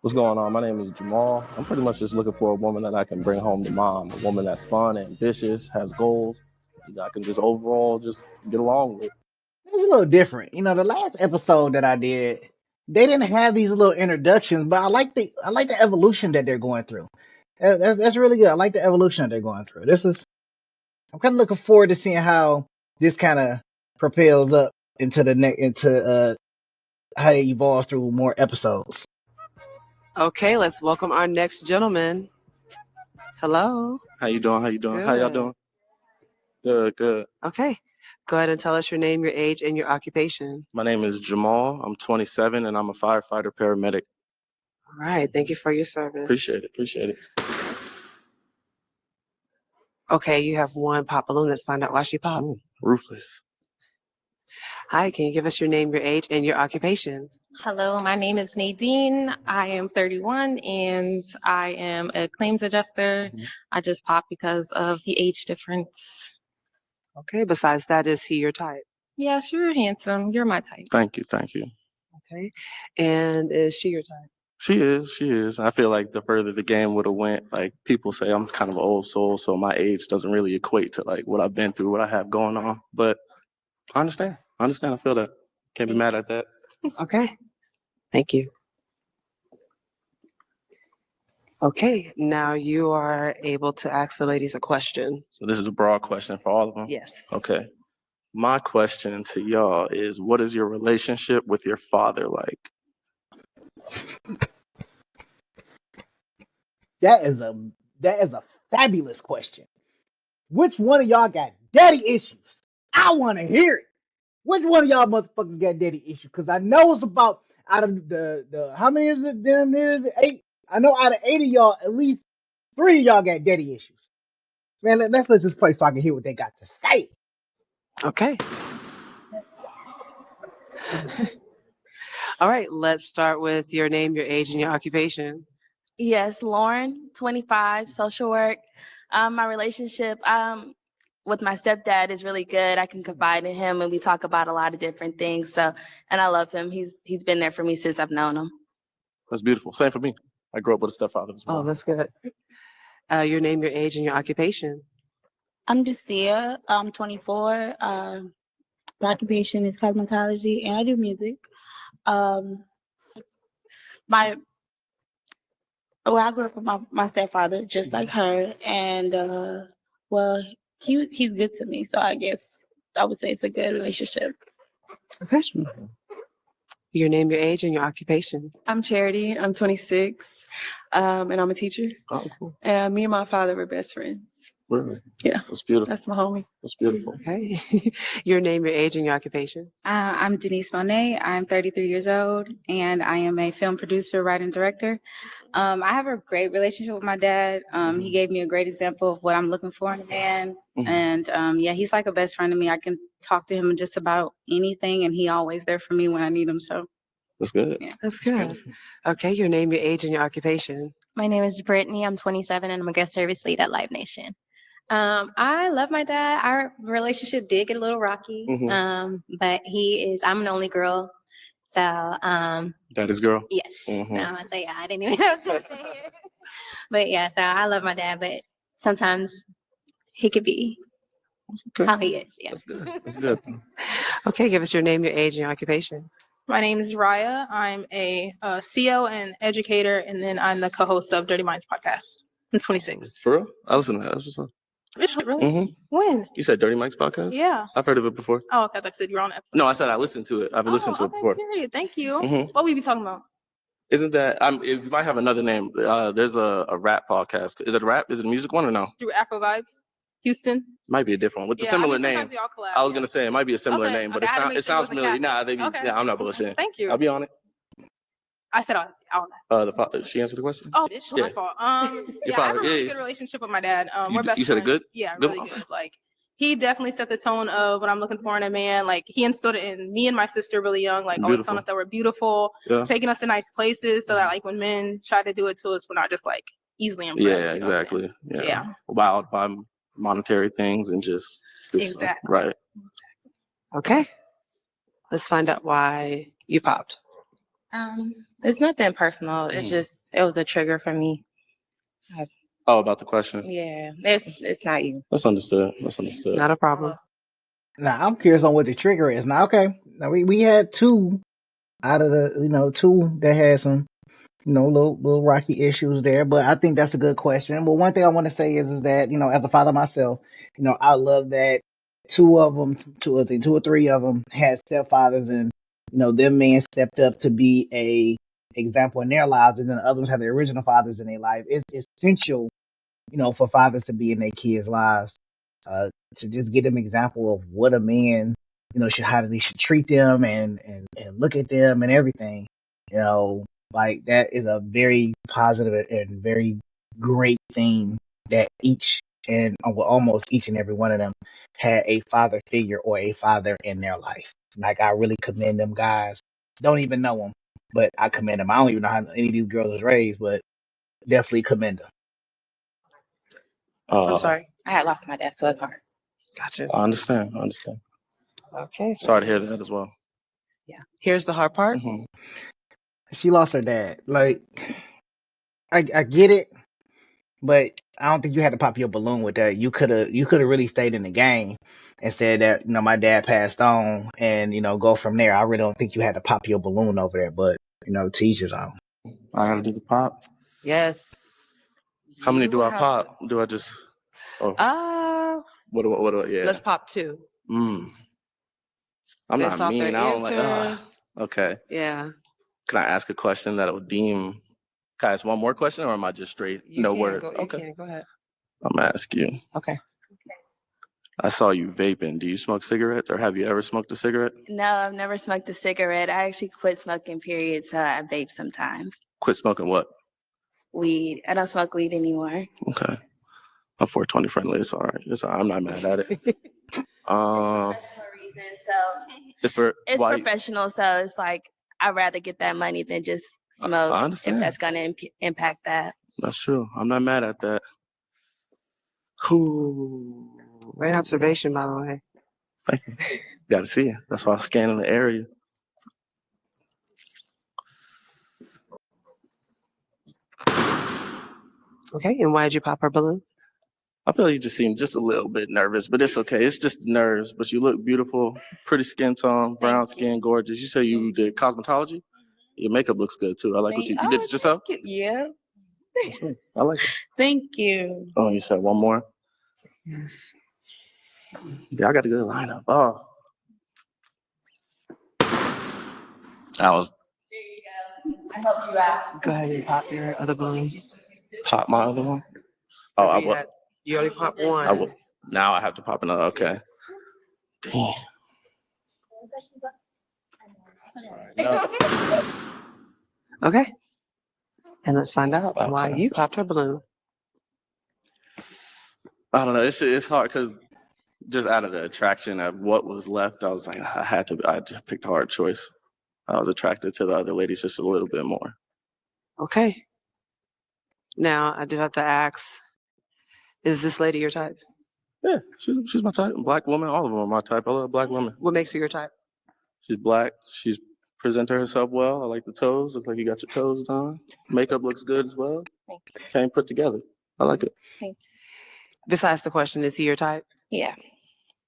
What's going on? My name is Jamal. I'm pretty much just looking for a woman that I can bring home to mom. A woman that's fun, ambitious, has goals. I can just overall just get along with. It's a little different. The last episode that I did, they didn't have these little introductions, but I like the evolution that they're going through. That's really good. I like the evolution that they're going through. I'm kind of looking forward to seeing how this kind of propels up into the next into how it evolves through more episodes. Okay, let's welcome our next gentleman. Hello. How you doing? How you doing? Good. How y'all doing? Good, good. Okay. Go ahead and tell us your name, your age, and your occupation. My name is Jamal. I'm 27 and I'm a firefighter paramedic. All right. Thank you for your service. Appreciate it. Okay, you have one pop balloon. Let's find out why she popped. Ooh, ruthless. Hi, can you give us your name, your age, and your occupation? Hello, my name is Nadine. I am 31 and I am a claims adjuster. I just popped because of the age difference. Okay, besides that, is he your type? Yes, you're handsome. You're my type. Thank you. Okay. And is she your type? She is. I feel like the further the game would have went, like people say I'm kind of an old soul, so my age doesn't really equate to like what I've been through, what I have going on. But I understand. I feel that. Can't be mad at that. Okay. Thank you. Okay, now you are able to ask the ladies a question. So this is a broad question for all of them? Yes. Okay. My question to y'all is, what is your relationship with your father like? That is a fabulous question. Which one of y'all got daddy issues? I want to hear it. Which one of y'all motherfuckers got daddy issues? Because I know it's about out of the how many is it? Damn near is it 8. I know out of 8 of y'all, at least 3 of y'all got daddy issues. Man, let's let this play so I can hear what they got to say. Okay. All right, let's start with your name, your age, and your occupation. Yes, Lauren, 25, social work. My relationship with my stepdad is really good. I can confide in him, and we talk about a lot of different things. So, and I love him. He's been there for me since I've known him. That's beautiful. Same for me. I grew up with a stepfather as well. Oh, that's good. Your name, your age, and your occupation. I'm Lucia. I'm 24. My occupation is cosmetology, and I do music. I grew up with my stepfather, just like her, and he's good to me. So I guess I would say it's a good relationship. Okay. Your name, your age, and your occupation. I'm Charity. I'm 26, and I'm a teacher. Oh, cool. And me and my father were best friends. Really? Yeah. That's beautiful. That's my homie. That's beautiful. Okay. Your name, your age, and your occupation. I'm Denise Monet. I'm 33 years old, and I am a film producer, writer, and director. I have a great relationship with my dad. He gave me a great example of what I'm looking for in a man. And he's like a best friend to me. I can talk to him just about anything, and he always there for me when I need him. So that's good. Yeah. That's good. Okay, your name, your age, and your occupation. My name is Brittany. I'm 27, and I'm a guest service lead at Live Nation. I love my dad. Our relationship did get a little rocky, but I'm an only girl. So, Daddy's girl? Yes. No, I say, I didn't even know what to say. But yeah, so I love my dad, but sometimes he could be how he is. Yeah. That's good. Okay, give us your name, your age, and your occupation. My name is Raya. I'm a CEO and educator, and then I'm the co-host of Dirty Minds podcast. I'm 26. For real? I listen to that. That's what's up. Really? When? You said Dirty Mike's podcast? Yeah. I've heard of it before. Oh, okay. I thought you said you were on the episode. No, I said I listened to it. I've listened to it before. Period. Thank you. What we be talking about? Isn't that, it might have another name. There's a rap podcast. Is it a rap? Is it a music one or no? Through Afro Vibes, Houston. Might be a different one with a similar name. We all collab, I was going to say it might be a similar name, but it sounds familiar. Okay. Yeah, I'm not bullshitting. Thank you. I'll be on it. I said all She answered the question? Oh, it's my fault. I have a really good relationship with my dad. We're best friends. You said it good? Yeah, really good. Like, he definitely set the tone of what I'm looking for in a man. Like, he instilled it in me and my sister really young, like always telling us that we're beautiful, taking us to nice places so that like when men try to do it to us, we're not just like easily impressed. Yeah, exactly. Yeah. Wild by monetary things and just exactly. Right. Okay. Let's find out why you popped. It's nothing personal. It's just it was a trigger for me. Oh, about the question. Yeah, it's not you. That's understood. That's understood. Not a problem. Now I'm curious on what the trigger is. Now, okay, now we had two out of the two that had some little rocky issues there, but I think that's a good question. But one thing I want to say is that as a father myself, I love that two of them, two or three of them had stepfathers, and them men stepped up to be a example in their lives, and then the other ones have their original fathers in their life. It's essential for fathers to be in their kids' lives, to just get them example of what a man, how they should treat them and look at them and everything. Like that is a very positive and very great thing that almost each and every one of them had a father figure or a father in their life. Like I really commend them guys. Don't even know them, but I commend them. I don't even know how any of these girls was raised, but definitely commend them. I'm sorry. I had lost my dad, so it's hard. Gotcha. I understand. Okay. Sorry to hear that as well. Yeah. Here's the hard part. Mm-hmm. She lost her dad. Like, I get it, but I don't think you had to pop your balloon with that. You could have really stayed in the game and said that my dad passed on, and go from there. I really don't think you had to pop your balloon over there, but to each his own. I gotta do the pop. Yes. How many do I pop? Do I just? Oh. What do I? Yeah. Let's pop 2. I'm Based not off their mean. I don't answers. Okay. Yeah. Can I ask a question that would deem? Can I ask one more question, or am I just straight? No word. You can. Go ahead. I'm gonna ask you. Okay. I saw you vaping. Do you smoke cigarettes, or have you ever smoked a cigarette? No, I've never smoked a cigarette. I actually quit smoking, period, so I vape sometimes. Quit smoking what? Weed. I don't smoke weed anymore. Okay. I'm 420 friendly. It's all right. I'm not mad at it. It's for professional reasons, so it's professional, so it's like I'd rather get that money than just smoke I if understand. that's gonna impact that. That's true. I'm not mad at that. Ooh. Great observation, by the way. Thank you. Got to see it. That's why I'm scanning the area. Okay, and why did you pop her balloon? I feel like you just seem just a little bit nervous, but it's okay. It's just nerves. But you look beautiful, pretty skin tone, brown skin, gorgeous. You say you did cosmetology? Your makeup looks good too. I like what you did it yourself? Yeah. That's right. I like it. Thank you. Oh, you said one more? Yes. Yeah, I got a good lineup. Oh. That was. There you go. I helped you out. Go ahead and pop your other balloon. Pop my other one? Oh, I will. You already popped one. I will. Now I have to pop another. Okay. Damn. Sorry. No. Okay. And let's find out why you popped her balloon. I don't know. It's hard because just out of the attraction of what was left, I was like, I just picked a hard choice. I was attracted to the other ladies just a little bit more. Okay. Now I do have to ask, is this lady your type? Yeah, she's my type. Black woman, all of them are my type. I love black women. What makes her your type? She's black. She's presented herself well. I like the toes. Looks like you got your toes done. Makeup looks good as well. Thank you. Came put together. I like it. Thank you. Besides the question, is he your type? Yeah.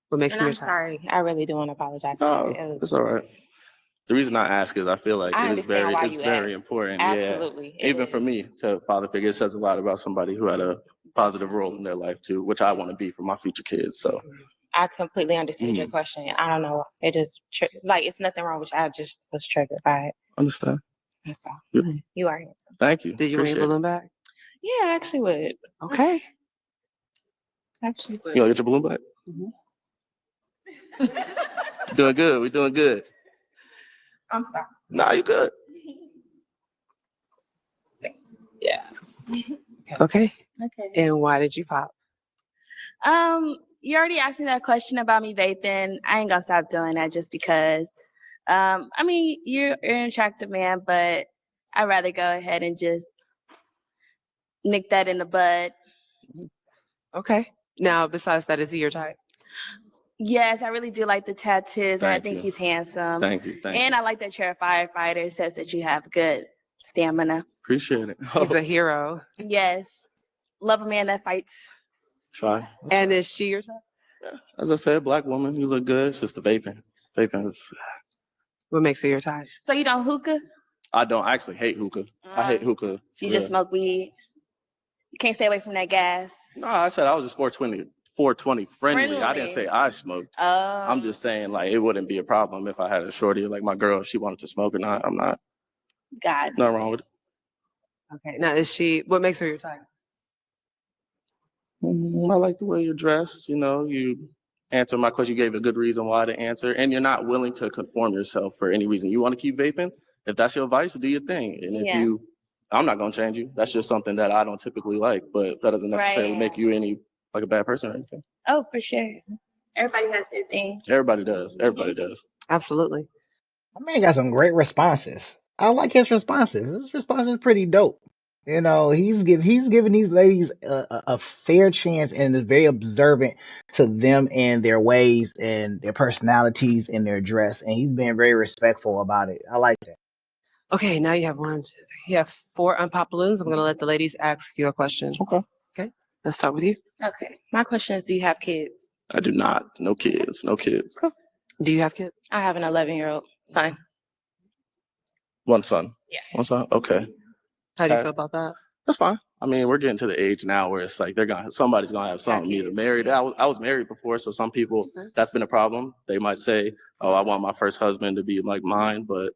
What makes And him I'm your type? sorry. I really do want to apologize for it. It's all right. The reason I ask is I feel like I it's understand why you very asked. important. Absolutely. Yeah. Even for me to father figure, it says a lot about somebody who had a positive role in their life too, which I want to be for my future kids. So I completely understood your question. I don't know. It just it's nothing wrong with you. I just was triggered by it. Understand. That's all. Yeah. You are handsome. Thank you. Did you want your balloon back? Yeah, I actually would. Okay. Actually would. You want to get your balloon back? Doing good. We're doing good. I'm sorry. Nah, you good. Thanks. Yeah. Okay. Okay. And why did you pop? You already asked me that question about me vaping. I ain't gonna stop doing that just because. I mean, you're an attractive man, but I'd rather go ahead and just nick that in the bud. Okay. Now, besides that, is he your type? Yes, I really do like the tattoos, and I Thank think you. he's handsome. Thank you. Thank And you. I like that you're a firefighter. It says that you have good stamina. Appreciate it. He's a hero. Yes. Love a man that fights. Try. And is she your type? Yeah. As I said, black woman, you look good. It's just the vaping. Vaping is. What makes her your type? So you don't hookah? I don't. I actually hate hookah. I hate hookah. You just smoke weed. You can't stay away from that gas. No, I said I was just 420 friendly. I didn't say I smoked. I'm just saying like it wouldn't be a problem if I had a shorty like my girl if she wanted to smoke or not. I'm not. God. Nothing wrong with it. Okay. Now, what makes her your type? I like the way you're dressed. You know, you answer my question. You gave a good reason why to answer, and you're not willing to conform yourself for any reason. You want to keep vaping. If that's your vice, do your thing. And if I'm not gonna change you. That's just something that I don't typically like, but that doesn't necessarily make you any like a bad person or anything. Oh, for sure. Everybody has their thing. Everybody does. Everybody does. Absolutely. My man got some great responses. I like his responses. His response is pretty dope. You know, he's giving these ladies a fair chance and is very observant to them and their ways and their personalities and their dress. And he's being very respectful about it. I like that. Okay, now you have you have 4 unpopped balloons. I'm going to let the ladies ask you a question. Okay. Let's start with you. Okay. My question is, do you have kids? I do not. No kids. No kids. Cool. Do you have kids? I have an 11-year-old son. One son. Yeah. One son. Okay. How do you feel about that? That's fine. I mean, we're getting to the age now where it's like somebody's gonna have something. Either married. I was married before, so some people that's been a problem. They might say, "Oh, I want my first husband to be like mine," but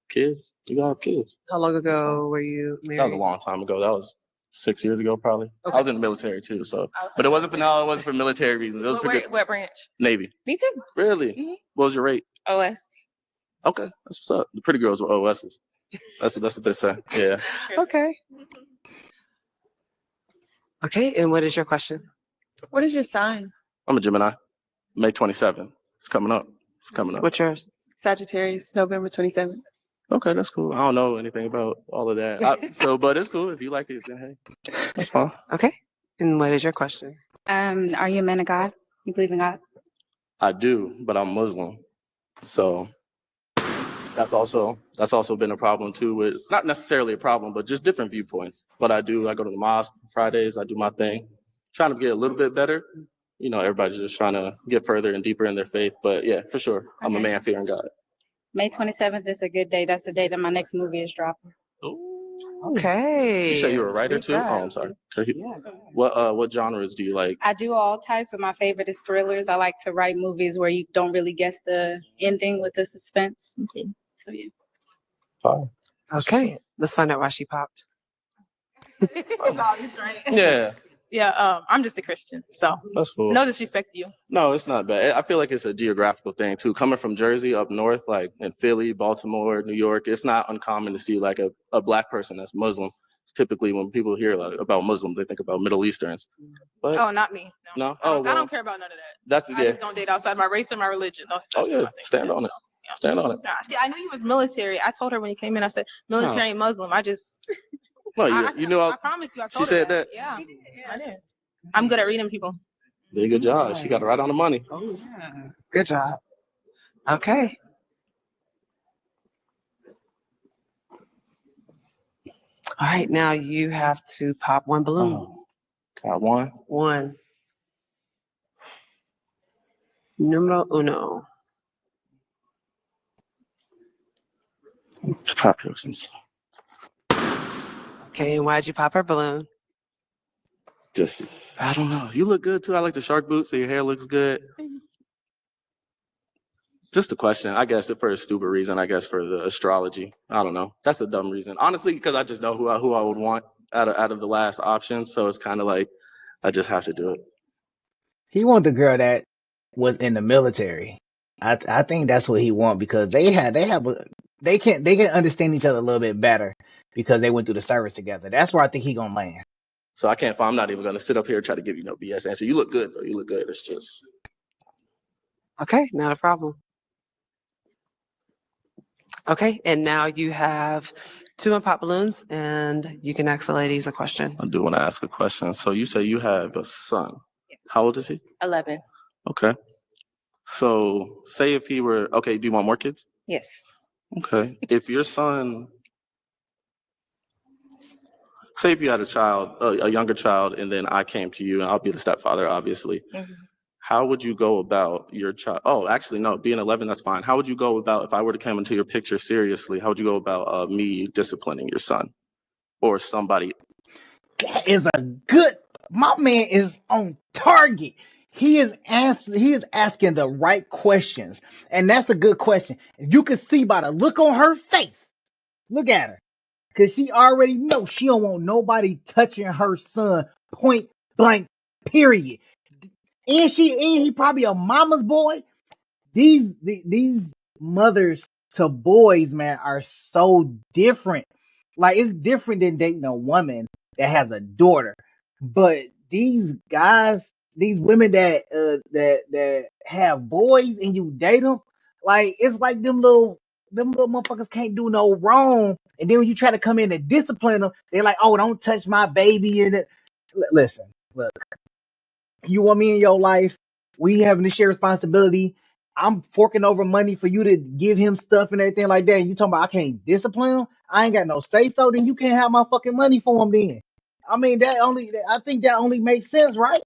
kids, you gotta have kids. How long ago were you married? That was a long time ago. That was 6 years ago, probably. Okay. I was in the military too, so. But it wasn't for military reasons. It was for What branch? Navy. Me too. Really? Mm-hmm. What was your rate? OS. Okay, that's what's up. The pretty girls were OSs. That's what they say. Yeah. Okay. Okay, and what is your question? What is your sign? I'm a Gemini. May 27th. It's coming up. What's yours? Sagittarius, November 27th. Okay, that's cool. I don't know anything about all of that. But it's cool. If you like it, then hey, that's fine. Okay. And what is your question? Are you a man of God? You believe in God? I do, but I'm Muslim. So that's also been a problem too, with not necessarily a problem, but just different viewpoints. But I go to the mosque Fridays, I do my thing, trying to get a little bit better. You know, everybody's just trying to get further and deeper in their faith. But yeah, for sure, I'm a man fearing God. May 27th is a good day. That's the day that my next movie is dropping. Okay. You say you're a writer too? That. Oh, I'm sorry. What genres do you like? I do all types, but my favorite is thrillers. I like to write movies where you don't really guess the ending with the suspense. Okay. So yeah. Fine. Okay. Let's find out why she popped. That's right. Yeah. Yeah, I'm just a Christian, so That's cool. no disrespect to you. No, it's not bad. I feel like it's a geographical thing too. Coming from Jersey up north, like in Philly, Baltimore, New York, it's not uncommon to see like a black person that's Muslim. It's typically when people hear like about Muslims, they think about Middle Easterns. But Oh, not me. no. I don't care about none of that. That's I just don't date outside my race or my religion. That's Oh yeah, my thing. stand on it. Yeah. Stand on it. Nah, see, I knew he was military. I told her when he came in, I said, military ain't Muslim. I just, No, I knew I was. I promise you, I She told her said that. Yeah, I did. I'm good at reading people. Did a good job. She got it right on the money. Oh yeah. Good job. Okay. All right, now you have to pop one balloon. Oh, got one. One. Numero uno. Pop yours. Okay, and why'd you pop her balloon? Just, I don't know. You look good too. I like the shark boots, so your hair looks good. Just a question. I guess for a stupid reason. I guess for the astrology. I don't know. That's a dumb reason. Honestly, because I just know who I would want out of the last option. So it's kind of like I just have to do it. He want the girl that was in the military. I think that's what he want because they can understand each other a little bit better because they went through the service together. That's where I think he gonna land. So I'm not even gonna sit up here and try to give you no BS answer. You look good though. You look good. It's just Okay, not a problem. Okay, and now you have 2 unpopped balloons, and you can ask the ladies a question. I do want to ask a question. So you say you have a son. Yes. How old is he? 11. Okay. So say if he were, okay, do you want more kids? Yes. Okay. If your son, say if you had a child, a younger child, and then I came to you and I'll be the stepfather, obviously. Mm-hmm. How would you go about your child? Oh, actually, no, being 11, that's fine. How would you go about, if I were to come into your picture seriously, how would you go about me disciplining your son or somebody? That is a good. My man is on target. He is asking the right questions, and that's a good question. You can see by the look on her face. Look at her, cause she already knows she don't want nobody touching her son. Point blank. Period. And he probably a mama's boy. These mothers to boys, man, are so different. Like, it's different than dating a woman that has a daughter. But these guys, these women that have boys and you date them, like, it's like them little motherfuckers can't do no wrong. And then when you try to come in and discipline them, they're like, "Oh, don't touch my baby." And listen, look, you want me in your life? We having to share responsibility. I'm forking over money for you to give him stuff and everything like that. And you talking about I can't discipline him? I ain't got no say so. Then you can't have my fucking money for him. Then I mean, I think that only makes sense, right?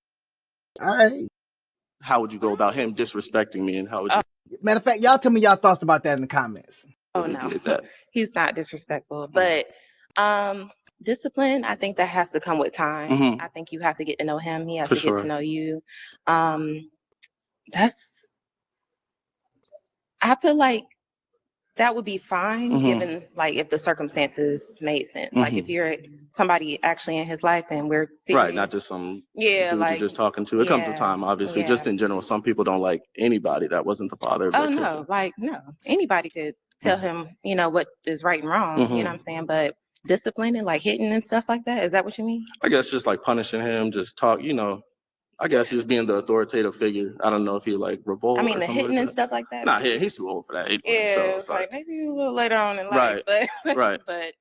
All right. How would you go about him disrespecting me, and how would you Matter of fact, y'all tell me y'all thoughts about that in the comments. Oh no, mitigate that? he's not disrespectful, but discipline, I think that has to come with time. Mhm. I think you have to get to know him. He has For to get sure. to know you. I feel like that would be fine, Mhm. given like if the circumstances made sense. Like if Mhm. you're somebody actually in his life and we're serious. Right, not just some Yeah, dude like you're just talking to. It comes with yeah, time, obviously. yeah. Just in general, some people don't like anybody that wasn't the father of Oh their kids. no, like no. Anybody could tell him, what is right and wrong, you know what I'm saying? But disciplining, like hitting and stuff like that, is that what you mean? I guess just like punishing him, just talk, I guess just being the authoritative figure. I don't know if he like revolt I or mean, the something hitting like and that. stuff like that. Nah, he's too old for that anyway. Yeah, So it's like maybe a little later on in life, Right, but right. but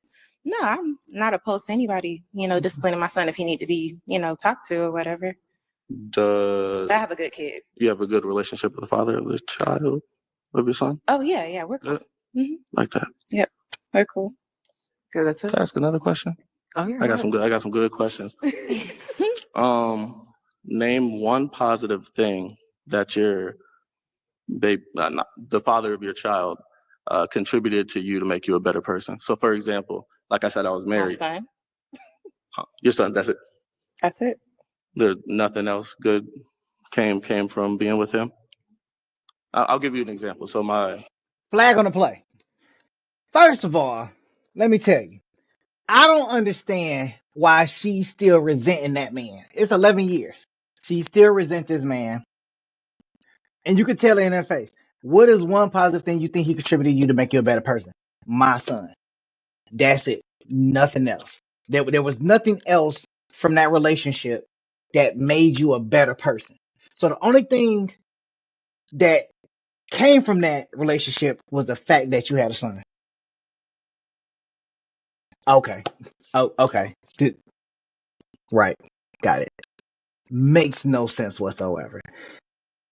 no, I'm not opposed to anybody, disciplining my son if he need to be, talked to or whatever. I have a good kid. You have a good relationship with the father of the child of your son? Oh yeah, we're cool. Yeah. Like that. Yep, we're cool. Okay, that's it. Can I ask another question? Oh yeah. I got some good questions. Name one positive thing that your the father of your child contributed to you to make you a better person. So, for example, like I said, I was My married. son. Your son, that's it. That's it. There's nothing else good came from being with him. I'll give you an example. So Flag on the play. First of all, let me tell you, I don't understand why she's still resenting that man. It's 11 years. She still resents this man. And you could tell it in her face. What is one positive thing you think he contributed to you to make you a better person? My son. That's it. Nothing else. There was nothing else from that relationship that made you a better person. So the only thing that came from that relationship was the fact that you had a son. Okay. Oh, okay. Right. Got it. Makes no sense whatsoever.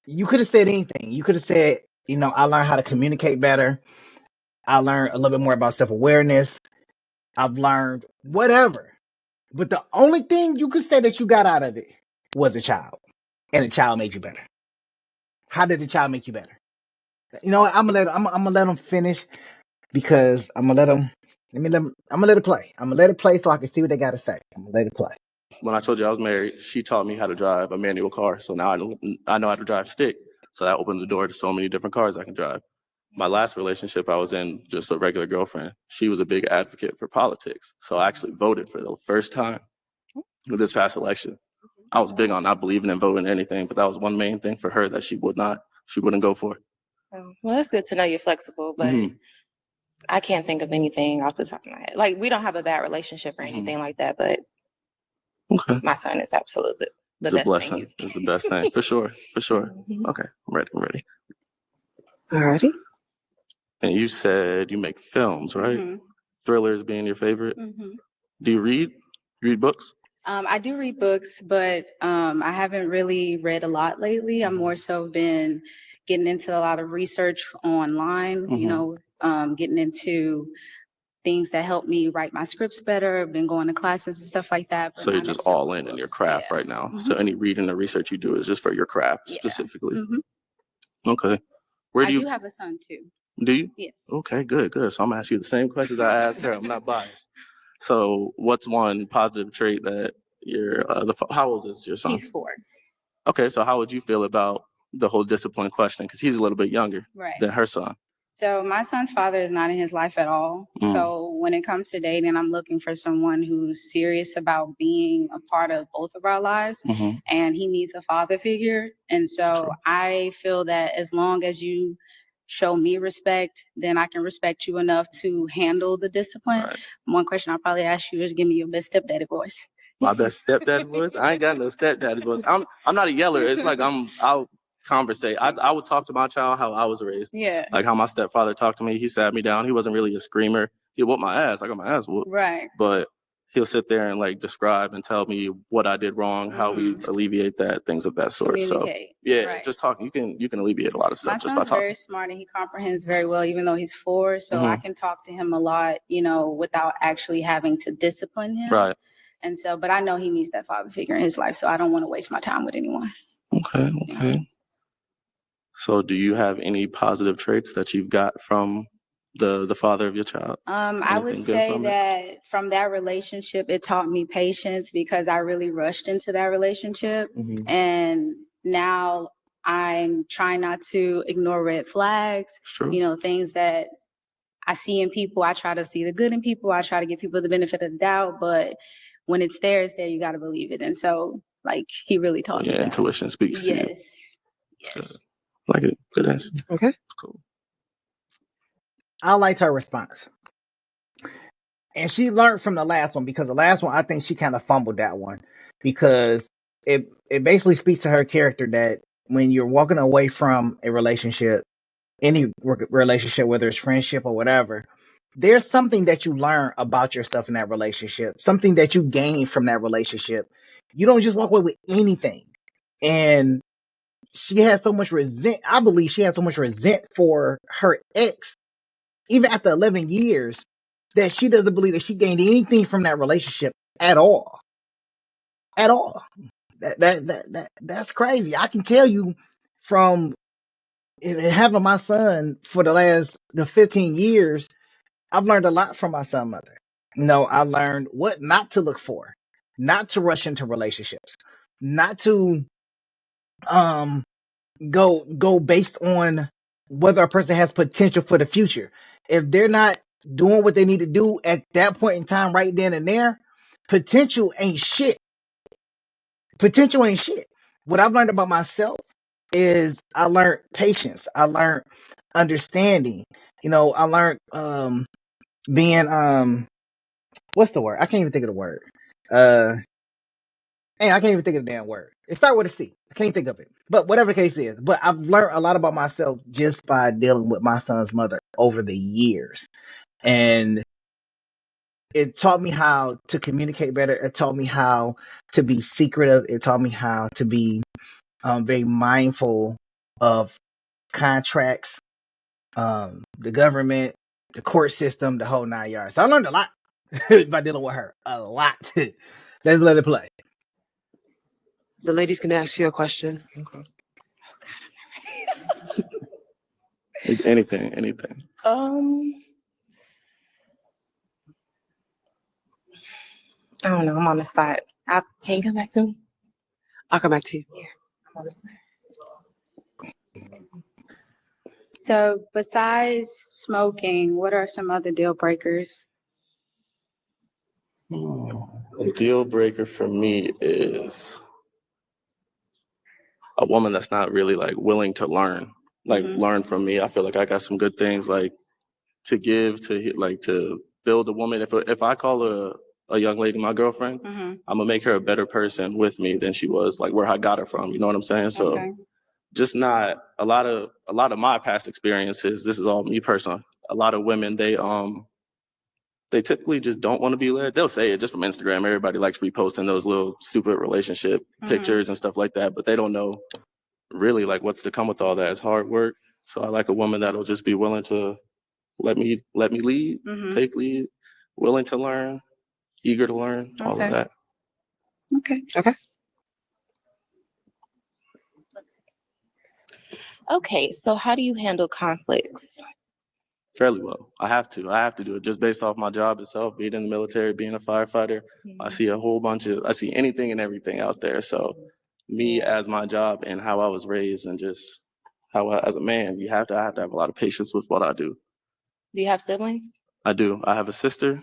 You could have said anything. You could have said, I learned how to communicate better. I learned a little bit more about self-awareness. I've learned whatever. But the only thing you could say that you got out of it was a child. And the child made you better. How did the child make you better? You know what? I'm gonna let them finish because I'm gonna let it play. I'm gonna let it play so I can see what they gotta say. I'm gonna let it play. when I told you I was married, she taught me how to drive a manual car. So now I know how to drive stick. So that opened the door to so many different cars I can drive. My last relationship I was in, just a regular girlfriend, she was a big advocate for politics. So I actually voted for the first time with this past election. I was big on not believing in voting or anything, but that was one main thing for her that she wouldn't go for. Oh, well, that's good to know you're flexible, but I can't think of anything off the top of my head. Like, we don't have a bad relationship or anything like that, but my son is absolutely the It's a best blessing. thing. It's the best thing, for sure, for sure. Okay, I'm ready. Alrighty. And you said you make films, right? Thrillers being your favorite. Do you read? You read books? I do read books, but I haven't really read a lot lately. I've more so been getting into a lot of research online, getting into things that help me write my scripts better. I've been going to classes and stuff like that. So you're just all in your craft right now. So any reading or research you do is just for your craft specifically. Okay. Where do I you do have a son too. do you? Yes. Okay, good. So I'm gonna ask you the same questions I asked her. I'm not biased. So what's one positive trait that how old is your son? He's 4. Okay, so how would you feel about the whole discipline question? Because he's a little bit younger than her son. So my son's father is not in his life at all. So when it comes to dating, I'm looking for someone who's serious about being a part of both of our lives, and he needs a father figure. And so I feel that as long as you show me respect, then I can respect you enough to handle the discipline. Right. One question I'll probably ask you is, give me your best stepdaddy voice. My best stepdaddy voice? I ain't got no stepdaddy voice. I'm not a yeller. It's like I'll conversate. I would talk to my child how I was raised. Yeah. Like how my stepfather talked to me. He sat me down. He wasn't really a screamer. He whooped my ass. I got my ass whooped. Right. But he'll sit there and like describe and tell me what I did wrong, how we alleviate that, things of that sort. Communicate. So yeah, just talking. You can alleviate a lot of stuff just by My son's talking. very smart and he comprehends very well, even though he's 4. So I can talk to him a lot, without actually having to discipline him. Right. And so, but I know he needs that father figure in his life, so I don't want to waste my time with anyone. Okay. So do you have any positive traits that you've got from the father of your child? I would say that from that relationship, it taught me patience because I really rushed into that relationship. And now I'm trying not to ignore red flags, things that I see in people. I try to see the good in people. I try to give people the benefit of the doubt, but when it's there, you got to believe it. And so, like, he really taught me that. Intuition speaks to you. Yes. Like it. Good answer. Okay. Cool. I liked her response. And she learned from the last one, because the last one, I think she kind of fumbled that one, because it basically speaks to her character that when you're walking away from a relationship, any relationship, whether it's friendship or whatever, there's something that you learn about yourself in that relationship, something that you gain from that relationship. You don't just walk away with anything. And she had so much I believe she had so much resent for her ex, even after 11 years, that she doesn't believe that she gained anything from that relationship at all. At all. That's crazy. I can tell you from having my son for the 15 years, I've learned a lot from my son mother. I learned what not to look for, not to rush into relationships, not to go based on whether a person has potential for the future. If they're not doing what they need to do at that point in time, right then and there, potential ain't shit. Potential ain't shit. What I've learned about myself is I learned patience. I learned understanding. I learned being what's the word? I can't even think of the word. I can't even think of the damn word. It starts with a C. I can't think of it. But whatever the case is. But I've learned a lot about myself just by dealing with my son's mother over the years. And it taught me how to communicate better. It taught me how to be secretive. It taught me how to be very mindful of contracts, the government, the court system, the whole 9 yards. So I learned a lot by dealing with her. A lot. Let's let it play. The ladies can ask you a question. Okay. Anything. I don't know. I'm on the spot. Can you come back to me? I'll come back to you. Yeah, I'm on the spot. So besides smoking, what are some other deal breakers? A deal breaker for me is a woman that's not really like willing to learn learn from me. I feel like I got some good things like to give to build a woman. If I call a young lady my girlfriend, I'm gonna make her a better person with me than she was like where I got her from. You know what I'm saying? So just not a lot of my past experiences. This is all me personally. A lot of women, they typically just don't want to be led. They'll say it just from Instagram. Everybody likes reposting those little stupid relationship pictures and stuff like that, but they don't know really like what's to come with all that. It's hard work. So I like a woman that'll just be willing to let me lead, take lead, willing to learn, eager to learn, all of that. Okay. Okay, so how do you handle conflicts? Fairly well. I have to do it just based off my job itself, being in the military, being a firefighter. I see I see anything and everything out there. So me as my job and how I was raised and just how as a man, I have to have a lot of patience with what I do. Do you have siblings? I do. I have a sister,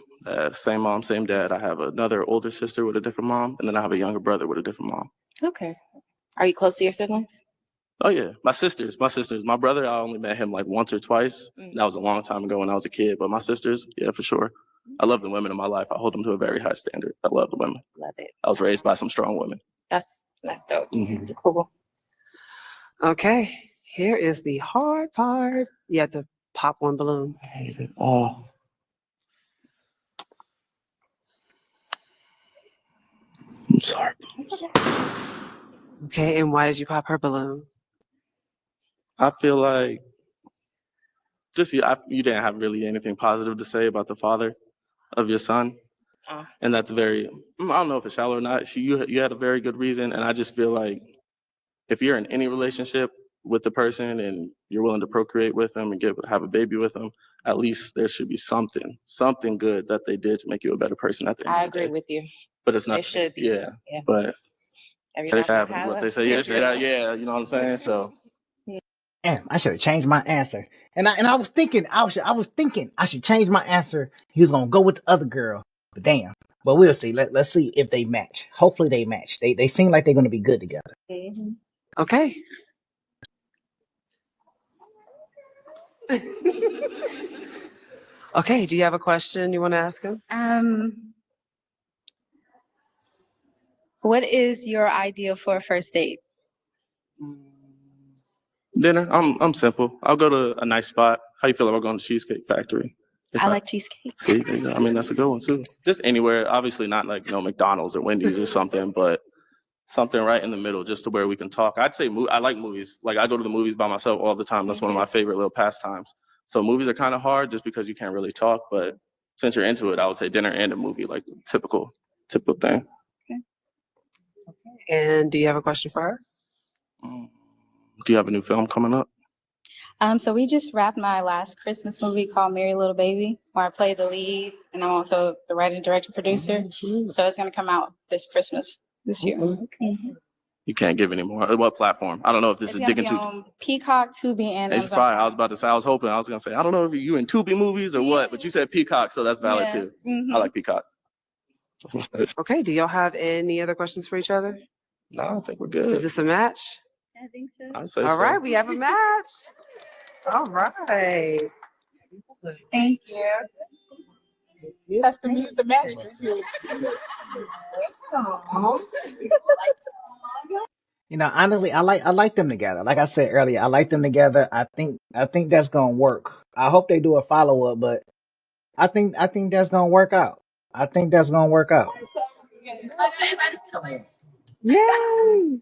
same mom, same dad. I have another older sister with a different mom, and then I have a younger brother with a different mom. Okay. Are you close to your siblings? Oh yeah, my sisters. My brother, I only met him like once or twice. That was a long time ago when I was a kid. But my sisters, yeah, for sure. I love the women in my life. I hold them to a very high standard. I love the women. Love it. I was raised by some strong women. That's dope. Cool. Okay, here is the hard part. You have to pop one balloon. I hate it all. I'm sorry. Okay, and why did you pop her balloon? I feel like just you didn't have really anything positive to say about the father of your son. And that's very, I don't know if it's shallow or not. You had a very good reason. And I just feel like if you're in any relationship with the person and you're willing to procreate with them and have a baby with them, at least there should be something good that they did to make you a better person at the end I of the agree day. with you. But it's not. It should be. Yeah. But it happens what they say. Yeah, you know what I'm saying? So. Damn, I should have changed my answer. And I was thinking I should change my answer. He was gonna go with the other girl. But damn. But we'll see. Let's see if they match. Hopefully they match. They seem like they're gonna be good together. Okay. Okay, do you have a question you want to ask him? What is your ideal for a first date? Dinner. I'm simple. I'll go to a nice spot. How you feel about going to Cheesecake Factory? I like cheesecake. See, there you go. I mean, that's a good one too. Just anywhere. Obviously not like McDonald's or Wendy's or something, but something right in the middle, just to where we can talk. I'd say I like movies. Like I go to the movies by myself all the time. That's one of my favorite little pastimes. So movies are kind of hard just because you can't really talk. But since you're into it, I would say dinner and a movie, like typical thing. And do you have a question for her? Do you have a new film coming up? So we just wrapped my last Christmas movie called Merry Little Baby, where I play the lead, and I'm also the writer, director, producer. So it's gonna come out this Christmas this year. You can't give any more. What platform? I don't know if this It's is gonna digging be too. on Peacock, Tubi, and It's Amazon. fire. I was about to say. I was gonna say. I don't know if you in Tubi movies or what, but you said Peacock, so that's valid too. I like Peacock. Okay, do y'all have any other questions for each other? No, I think we're good. Is this a match? I think so. I'd say All so. right, we have a match. All right. Thank you. That's the match. You know, honestly, I like them together. Like I said earlier, I like them together. I think that's gonna work. I hope they do a follow up, but I think that's gonna work out. I think that's gonna work out. Yay!